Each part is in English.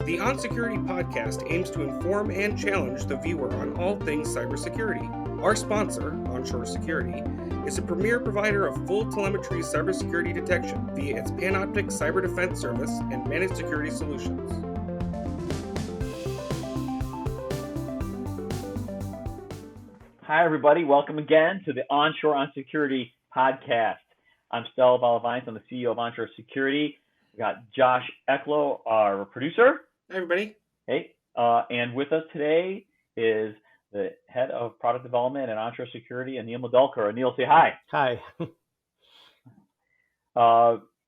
The onSecurity podcast aims to inform and challenge the viewer on all things cybersecurity. Our sponsor, onShore Security, is a premier provider of full telemetry cybersecurity detection via its Panoptic Cyber Defense Service and managed security solutions. Hi, everybody. Welcome again to the onShore onSecurity podcast. I'm Stel. I'm the CEO of onShore Security. We got Josh Ecklow, our producer. Hi, everybody. Hey. And with us today is the head of product development at onShore Security, Anil Mudholkar. Anil, say hi. Hi. Anil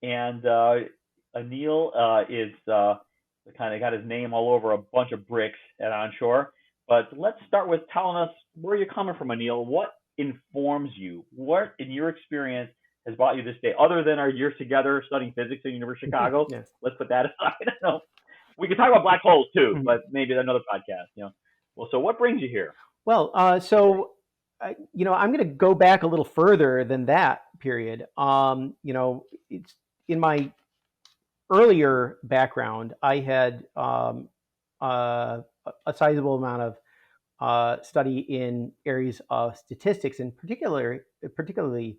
is kind of got his name all over a bunch of bricks at onShore. But let's start with telling us where you're coming from, Anil. What informs you? What, in your experience, has brought you this day, other than our years together studying physics at the University of Chicago? Yes. Let's put that aside. I don't know. We can talk about black holes too, but maybe another podcast. Well, so what brings you here? Well, I'm going to go back a little further than that period. It's in my earlier background, I had a sizable amount of study in areas of statistics, and particularly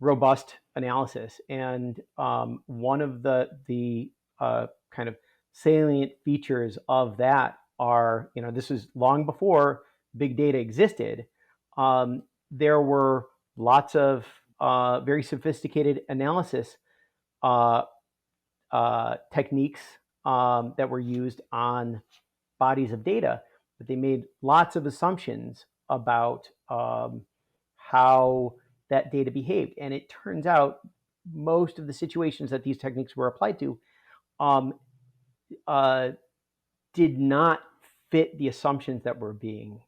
robust analysis. And one of the kind of salient features of that are, this was long before big data existed. There were lots of very sophisticated analysis techniques that were used on bodies of data, but they made lots of assumptions about how that data behaved. And it turns out most of the situations that these techniques were applied to did not fit the assumptions that were being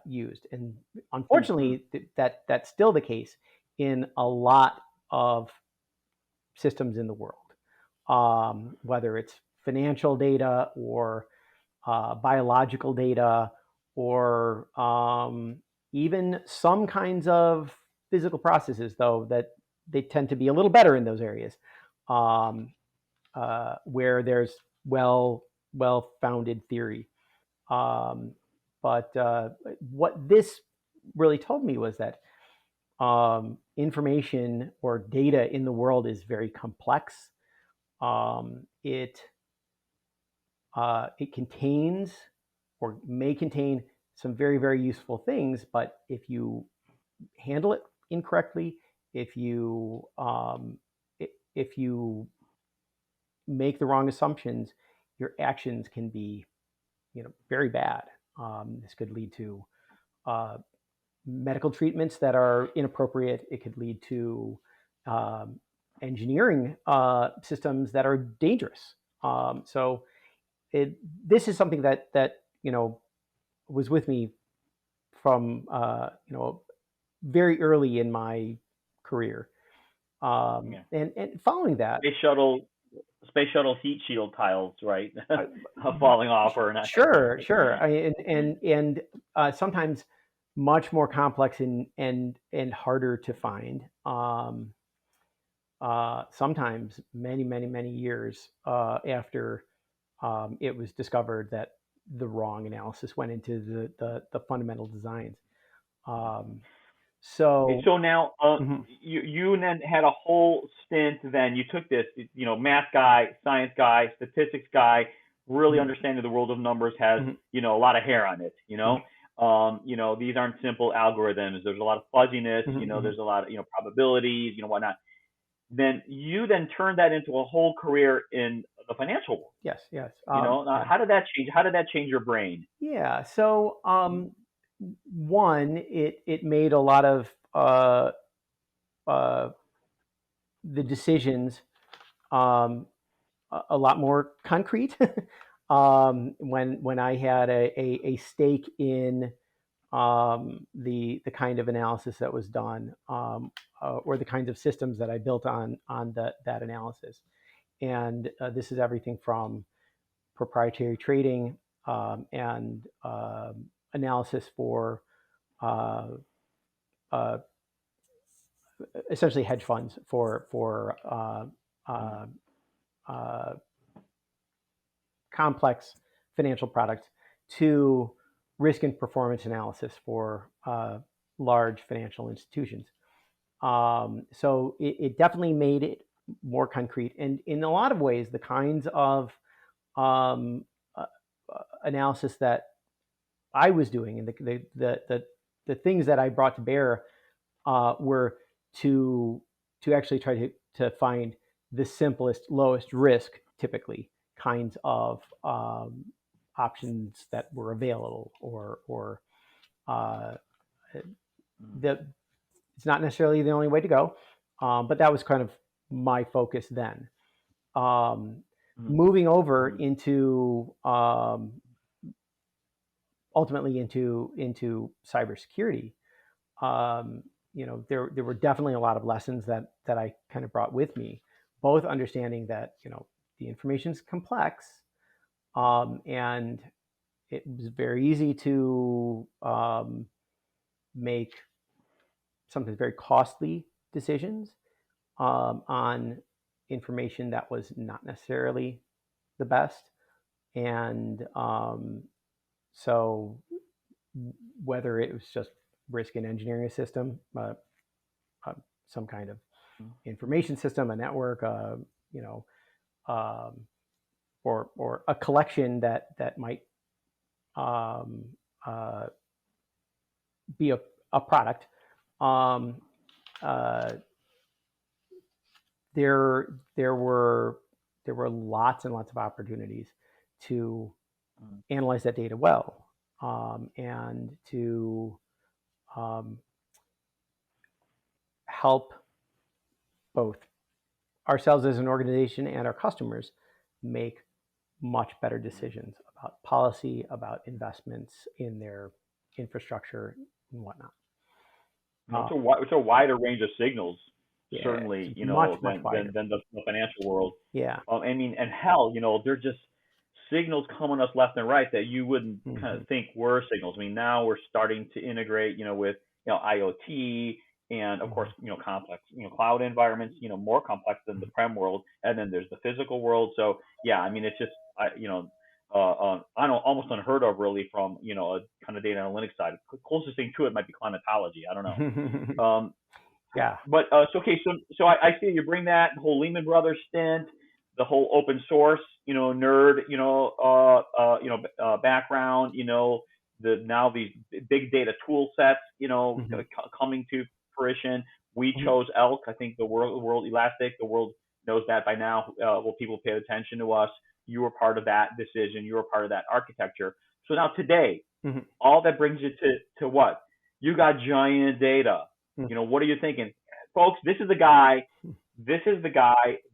used. And unfortunately, that's still the case in a lot of systems in the world, whether it's financial data or biological data, or even some kinds of physical processes, though, that they tend to be a little better in those areas where there's well-founded theory. But what this really told me was that information or data in the world is very complex. It contains or may contain some very, very useful things, but if you handle it incorrectly, if you make the wrong assumptions, your actions can be, very bad. This could lead to medical treatments that are inappropriate. It could lead to engineering systems that are dangerous. So this is something that was with me from very early in my career, and following that, space shuttle heat shield tiles, right? Falling off or not. Sure. And sometimes much more complex and harder to find. Sometimes many years after it was discovered that the wrong analysis went into the fundamental designs. So now you then had a whole stint. Then you took this, math guy, science guy, statistics guy, really understanding the world of numbers has a lot of hair on it. These aren't simple algorithms. There's a lot of fuzziness. There's a lot of probabilities. Whatnot. Then you turned that into a whole career in the financial world. Yes. How did that change? How did that change your brain? Yeah. So one, it made a lot of the decisions a lot more concrete. When I had a stake in the kind of analysis that was done, or the kinds of systems that I built on that analysis. And this is everything from proprietary trading and analysis for essentially hedge funds for complex financial product to risk and performance analysis for large financial institutions. So it definitely made it more concrete. And in a lot of ways, the kinds of analysis that I was doing and the things that I brought to bear were to actually try to find the simplest, lowest risk, typically, kinds of options that were available, or it's not necessarily the only way to go, but that was kind of my focus then. Moving over into ultimately into cybersecurity, there were definitely a lot of lessons that I kind of brought with me, both understanding that the information is complex, and it was very easy to make sometimes very costly decisions on information that was not necessarily the best. And so whether it was just risk and engineering a system, some kind of information system, a network, or a collection that might be a product, there were lots and lots of opportunities to analyze that data well, and to help both ourselves as an organization and our customers make much better decisions about policy, about investments in their infrastructure and whatnot. It's a wider range of signals, Yeah, certainly, much than the financial world. Yeah. I mean, and hell, they're just signals coming us left and right that you wouldn't kind of think were signals. I mean, now we're starting to integrate, with, IoT, and of course, complex, cloud environments, more complex than the prem world. And then there's the physical world. So yeah, I mean, it's just, I don't almost unheard of really from, a kind of data analytics side. The closest thing to it might be climatology. I don't know. Yeah. But so I see you bring that whole Lehman Brothers stint, the whole open source, nerd, background, now these big data tool sets, coming to fruition. We chose ELK. I think the world Elastic, the world knows that by now. Well, people paid attention to us. You were part of that decision. You were part of that architecture. So now today, all that brings you to what? You got giant data. What are you thinking? Folks, this is the guy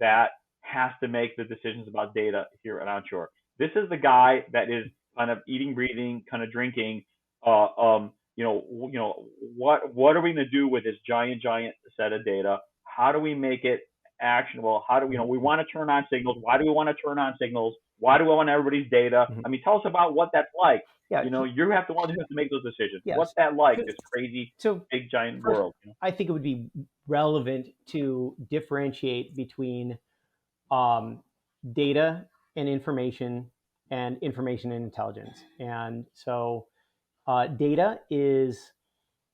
that has to make the decisions about data here at onShore. This is the guy that is kind of eating, breathing, kind of drinking. What are we going to do with this giant set of data? How do we make it actionable? How do we want to turn on signals? Why do we want to turn on signals? Why do we want everybody's data? I mean, tell us about what that's like. Yeah. You have to want to make those decisions. Yes. What's that like? This crazy, big, giant world. I think it would be relevant to differentiate between data and information and intelligence. And so data is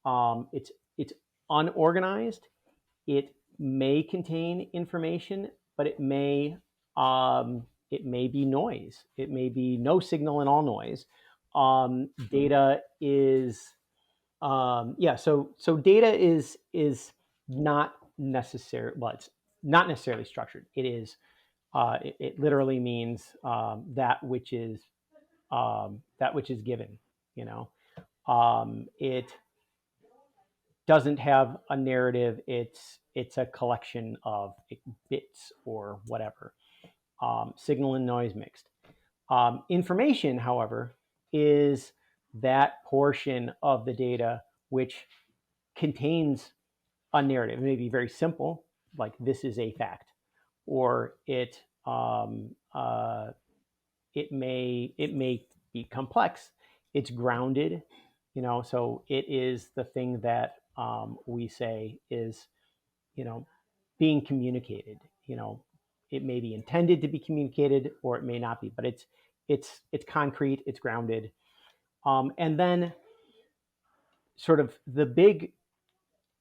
it's unorganized. It may contain information, but it may be noise. It may be no signal and all noise. Data is so data is not necessary. Well, it's not necessarily structured. It is it literally means that which is given. It doesn't have a narrative. It's a collection of bits or whatever, signal and noise mixed. Information, however, is that portion of the data which contains a narrative. It may be very simple, like this is a fact, or it may be complex. It's grounded, so it is the thing that we say is, being communicated. It may be intended to be communicated, or it may not be, but it's concrete, it's grounded. And then sort of the big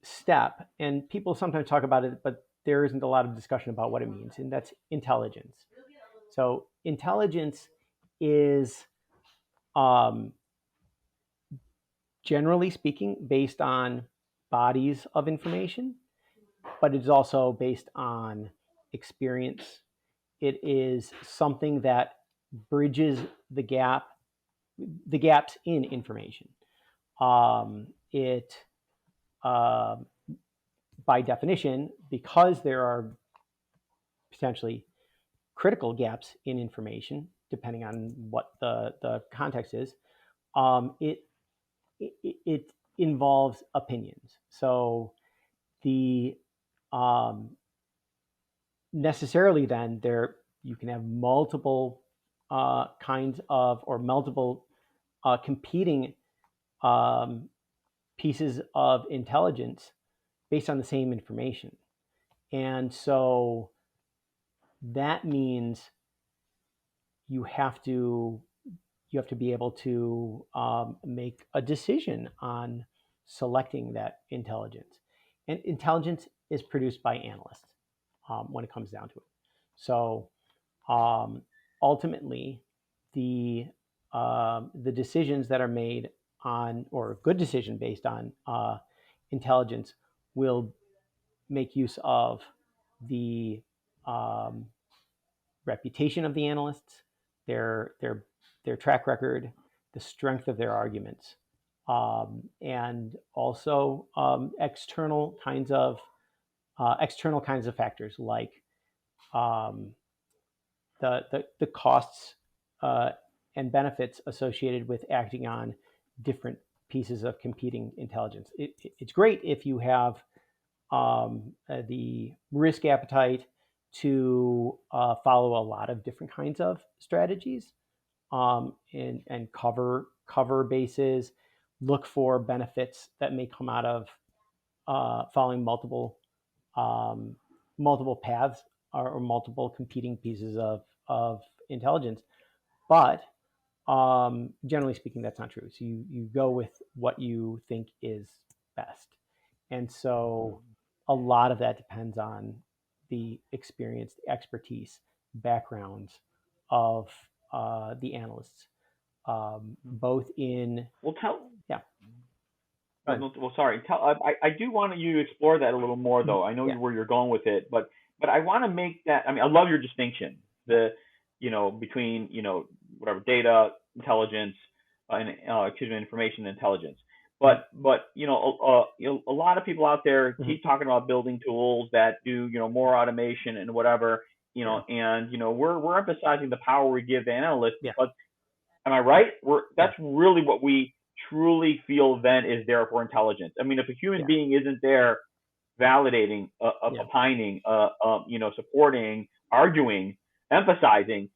step, and people sometimes talk about it, but there isn't a lot of discussion about what it means, and that's intelligence. So intelligence is, generally speaking, based on bodies of information, but it's also based on experience. It is something that bridges the gaps in information. It, by definition, because there are potentially critical gaps in information, depending on what the context is, it involves opinions. So the necessarily then there you can have multiple kinds of, or multiple competing pieces of intelligence based on the same information. And so that means you have to be able to make a decision on selecting that intelligence. And intelligence is produced by analysts when it comes down to it. So ultimately, the decisions that are made on, or a good decision based on intelligence, will make use of the reputation of the analysts, their track record, the strength of their arguments, and also external kinds of factors like the costs and benefits associated with acting on different pieces of competing intelligence. It's great if you have the risk appetite to follow a lot of different kinds of strategies, and cover bases, look for benefits that may come out of following multiple paths or multiple competing pieces of intelligence. But generally speaking, that's not true. So you go with what you think is best. And so a lot of that depends on the experience, the expertise, backgrounds of the analysts, both in... Well, yeah. Well, sorry. I do want you to explore that a little more, though. I know where you're going with it, but I want to make that. I mean, I love your distinction, between whatever data intelligence and information intelligence. But a lot of people out there keep talking about building tools that do more automation and whatever, and we're emphasizing the power we give the analysts. Because, am I right? That's really what we truly feel then is there for intelligence. I mean, if a human being isn't there validating, opining, supporting, arguing, emphasizing,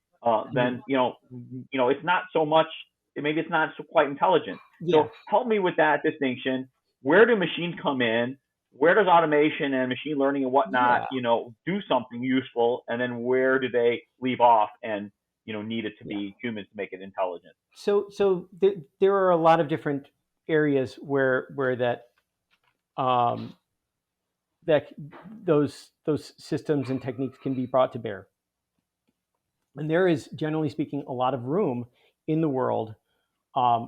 then it's not so much. Maybe it's not so quite intelligent. So help me with that distinction. Where do machines come in? Where does automation and machine learning and whatnot, do something useful? And then where do they leave off and need it to be humans to make it intelligent? So there are a lot of different areas where that those systems and techniques can be brought to bear. And there is, generally speaking, a lot of room in the world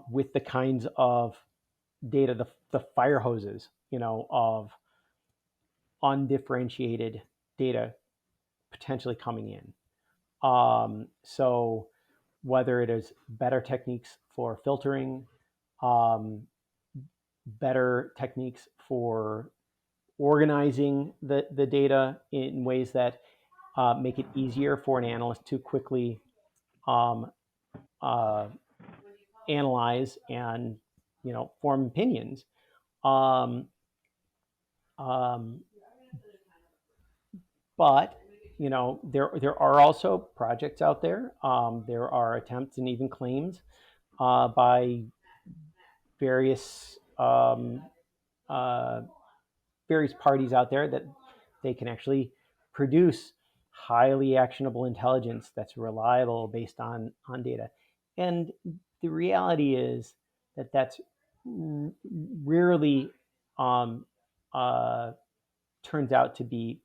with the kinds of data, the fire hoses, of undifferentiated data potentially coming in. So whether it is better techniques for filtering, better techniques for organizing the data in ways that make it easier for an analyst to quickly analyze and form opinions. But there are also projects out there. There are attempts and even claims by various parties out there that they can actually produce highly actionable intelligence that's reliable based on data. And the reality is that that's rarely turns out to be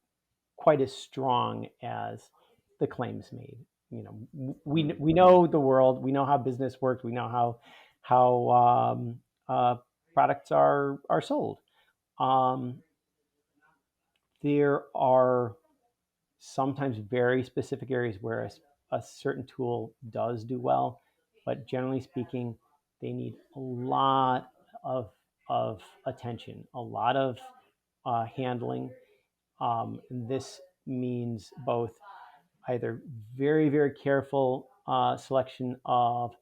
quite as strong as the claims made. We know the world, we know how business works, we know how products are sold. There are sometimes very specific areas where a certain tool does do well, but generally speaking, they need a lot of attention, a lot of handling. This means both either very, very careful selection of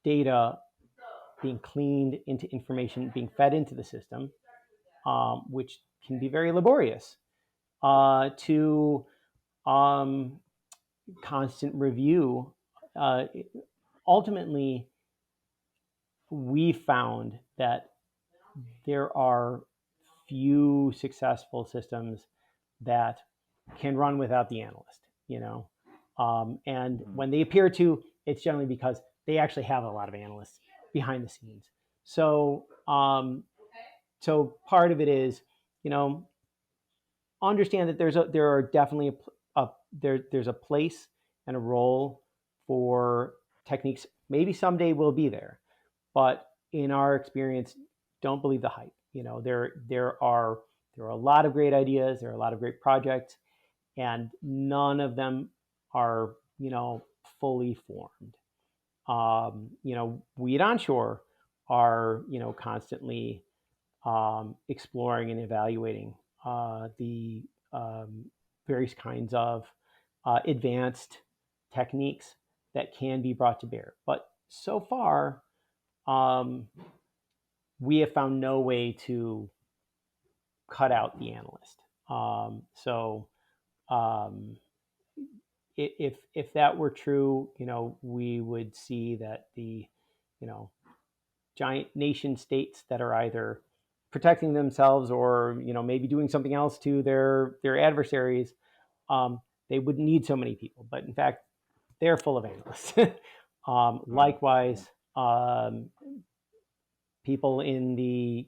data being cleaned into information being fed into the system, which can be very laborious, to constant review. Ultimately, we found that there are few successful systems that can run without the analyst, and when they appear to, it's generally because they actually have a lot of analysts behind the scenes. So, so part of it is, understand that there are definitely there's a place and a role for techniques. Maybe someday we'll be there, but in our experience, don't believe the hype. There are a lot of great ideas, there are a lot of great projects, and none of them are fully formed. We at onShore are constantly exploring and evaluating the various kinds of advanced techniques that can be brought to bear. But so far, we have found no way to cut out the analyst. If that were true, we would see that the giant nation states that are either protecting themselves or maybe doing something else to their adversaries, they wouldn't need so many people. But in fact, they're full of analysts. Likewise, people in the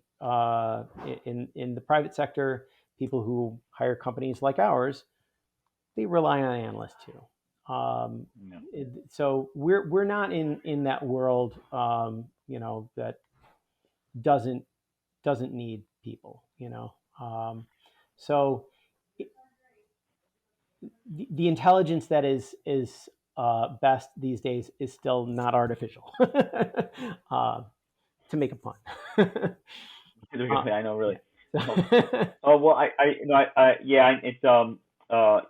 in the private sector, people who hire companies like ours, they rely on analysts too. So we're not in that world, that doesn't need people. So the intelligence that is best these days is still not artificial. To make a pun. I know, really. Oh well, yeah, it's I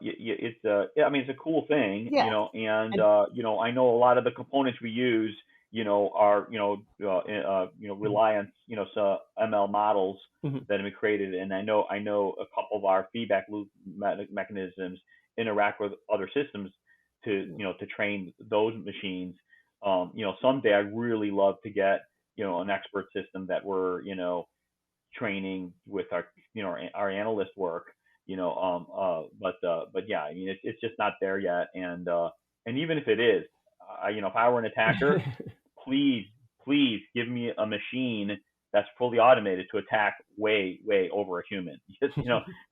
mean, it's a cool thing, Yeah. and I know a lot of the components we use, are rely on so ML models that have been created, and I know a couple of our feedback loop mechanisms interact with other systems to to train those machines. Someday I'd really love to get an expert system that we're training with our our analyst work, but yeah, I mean, it's just not there yet, and even if it is, if I were an attacker, please give me a machine that's fully automated to attack way over a human. Just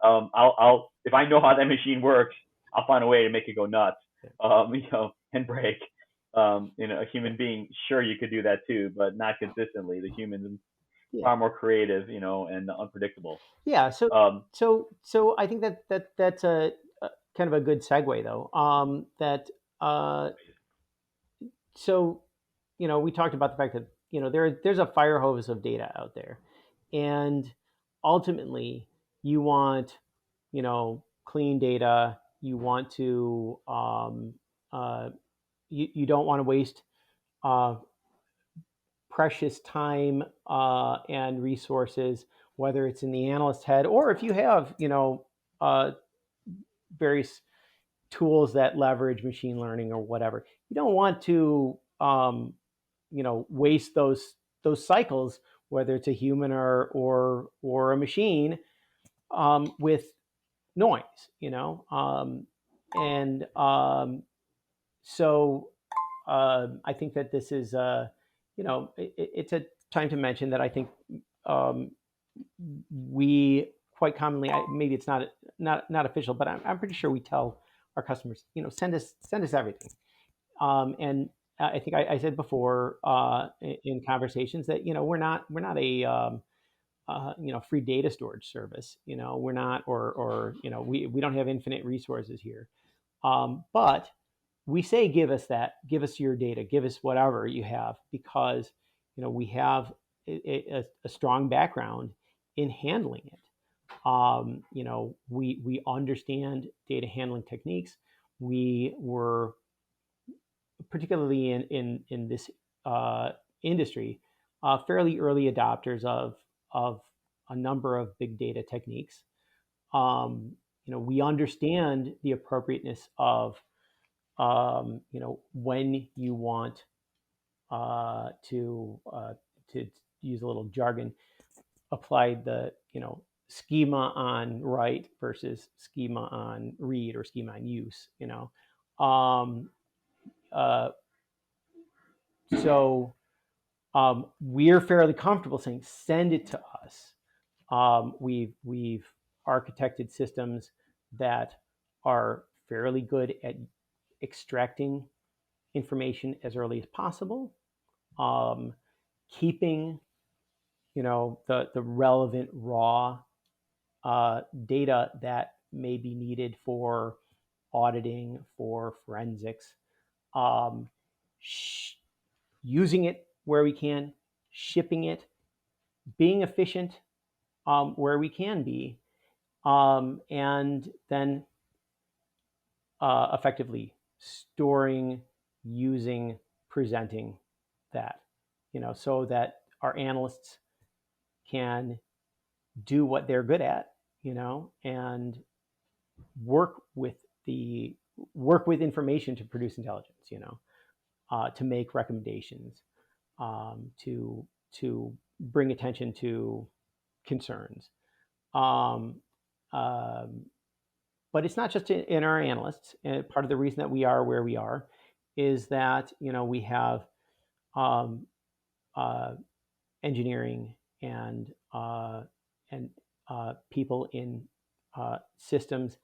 I'll if I know how that machine works, I'll find a way to make it go nuts, and break. A human being, sure, you could do that too, but not consistently. The human far more creative, and unpredictable. Yeah. So I think that's a kind of a good segue, though. So we talked about the fact that there's a fire hose of data out there, and ultimately you want clean data. You want to you don't want to waste precious time and resources, whether it's in the analyst head or if you have various tools that leverage machine learning or whatever. You don't want to waste those cycles, whether it's a human or a machine, with noise. and so I think that this is, it's a time to mention that I think we quite commonly, maybe it's not official, but I'm pretty sure we tell our customers, send us everything. And I think I said before in conversations that we're not a free data storage service. We're not, or we don't have infinite resources here. But we say, give us your data, give us whatever you have, because we have a strong background in handling it. We understand data handling techniques. We were, particularly in this industry, fairly early adopters of a number of big data techniques. We understand the appropriateness of when you want to use a little jargon, apply the schema on write versus schema on read or schema on use. So we're fairly comfortable saying, send it to us. We've architected systems that are fairly good at extracting information as early as possible, keeping the relevant raw data that may be needed for auditing, for forensics, using it where we can, shipping it, being efficient where we can be, and then effectively storing, using, presenting that, so that our analysts can do what they're good at, and work with information to produce intelligence, to make recommendations, to bring attention to concerns. But it's not just in our analysts. And part of the reason that we are where we are is that we have engineering and people in systems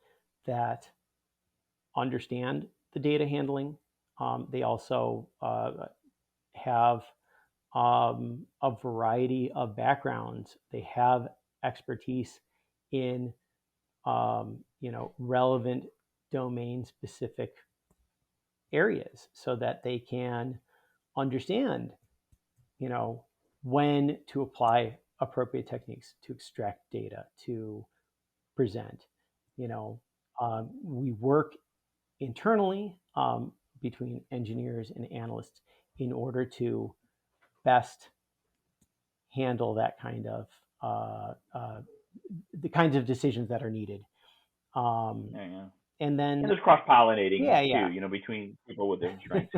that understand the data handling. They also have a variety of backgrounds. They have expertise in relevant domain-specific areas, so that they can understand, when to apply appropriate techniques to extract data, to present. We work internally between engineers and analysts in order to best handle that kind of the kinds of decisions that are needed. And then there's cross-pollinating too, between people with different strengths.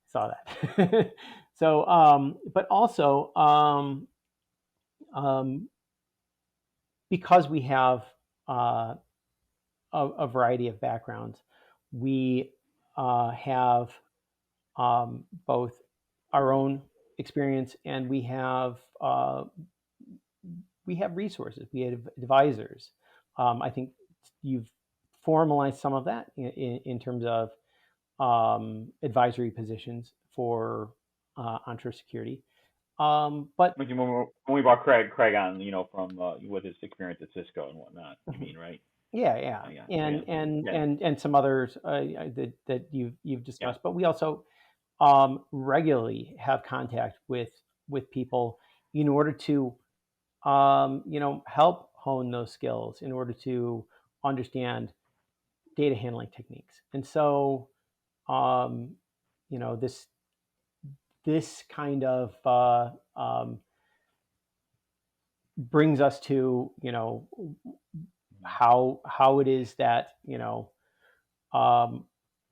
Saw that. So, but also because we have a variety of backgrounds, we have both our own experience, and we have resources. We have advisors. I think you've formalized some of that in terms of advisory positions for onShore security. But when we brought Craig on, from with his experience at Cisco and whatnot, you mean, right? Yeah. And some others that you've discussed. Yeah. But we also regularly have contact with people in order to help hone those skills, in order to understand data handling techniques. And so this kind of brings us to how it is that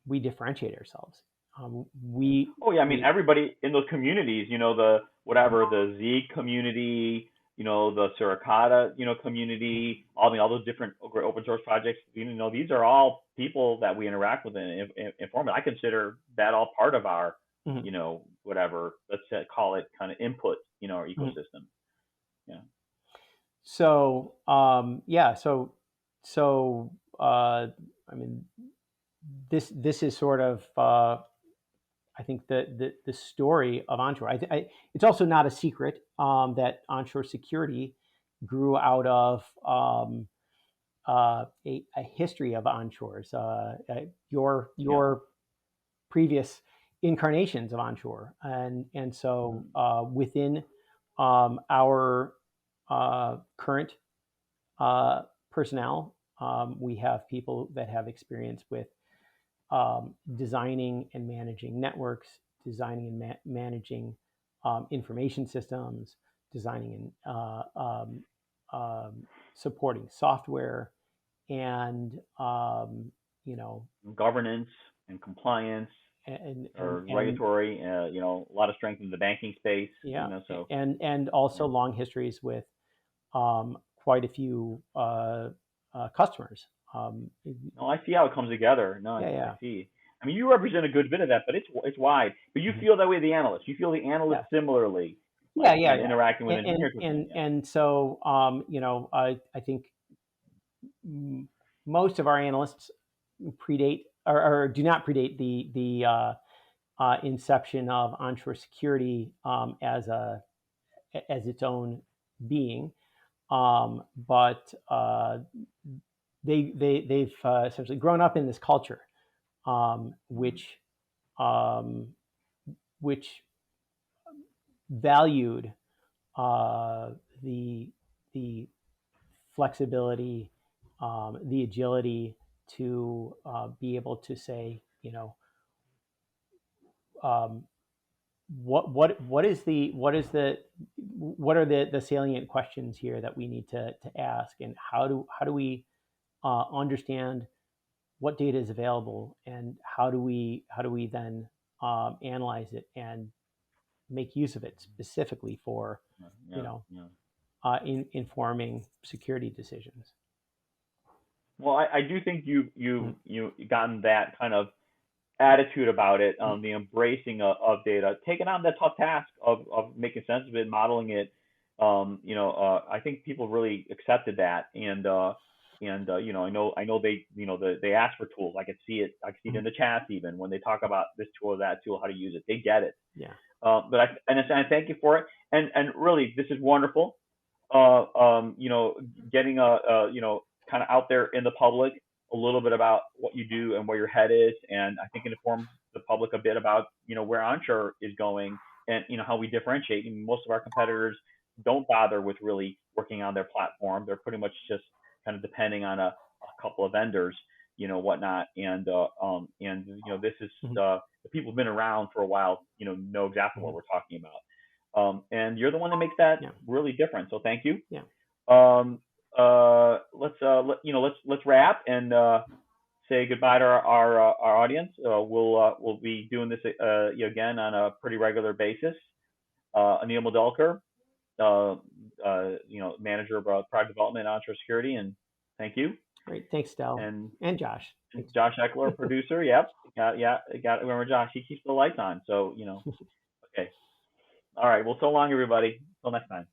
we differentiate ourselves. Everybody in those communities, the Z community, the Suricata, community, all those different open source projects. These are all people that we interact with and inform. I consider that all part of our, whatever, let's call it kind of input, our ecosystem. Yeah. So, I mean, this is sort of, I think the story of onShore. It's also not a secret that onShore security grew out of a history of onShores. Your previous incarnations of onShore, and so within our current personnel, we have people that have experience with designing and managing networks, designing and managing information systems, designing and supporting software, and governance and compliance and regulatory. A lot of strength in the banking space. Yeah, so and also long histories with quite a few customers. I see how it comes together. I see. I mean, you represent a good bit of that, but it's wide. But you feel that way, the analysts. You feel the analysts similarly. Interacting with engineers. And so, I think most of our analysts predate or do not predate the inception of onShore security as its own being, but they've essentially grown up in this culture, which valued the flexibility, the agility to be able to say, what are the salient questions here that we need to ask, and how do we understand what data is available, and how do we then analyze it and make use of it specifically for informing security decisions. Well, I do think you've gotten that kind of attitude about it, the embracing of data, taking on the tough task of making sense of it, modeling it. I think people really accepted that, and I know they ask for tools. I can see it in the chats, even when they talk about this tool or that tool, how to use it. They get it. Yeah. But I thank you for it, and really this is wonderful. Getting kind of out there in the public a little bit about what you do and where your head is, and I think it informs the public a bit about where onShore is going, and how we differentiate. I mean, most of our competitors don't bother with really working on their platform. They're pretty much just kind of depending on a couple of vendors, whatnot, and this is the people who've been around for a while, know exactly what we're talking about, and you're the one that makes that really different. So thank you. Yeah. Let's wrap and say goodbye to our audience. We'll be doing this again on a pretty regular basis. Anil Mudholkar, manager of product development at onShore Security, and thank you. Great, thanks, Stel, and Josh. Josh Eckler, producer. Yep, got it. Remember Josh? He keeps the lights on. So okay. All right. Well, so long, everybody. Till next time.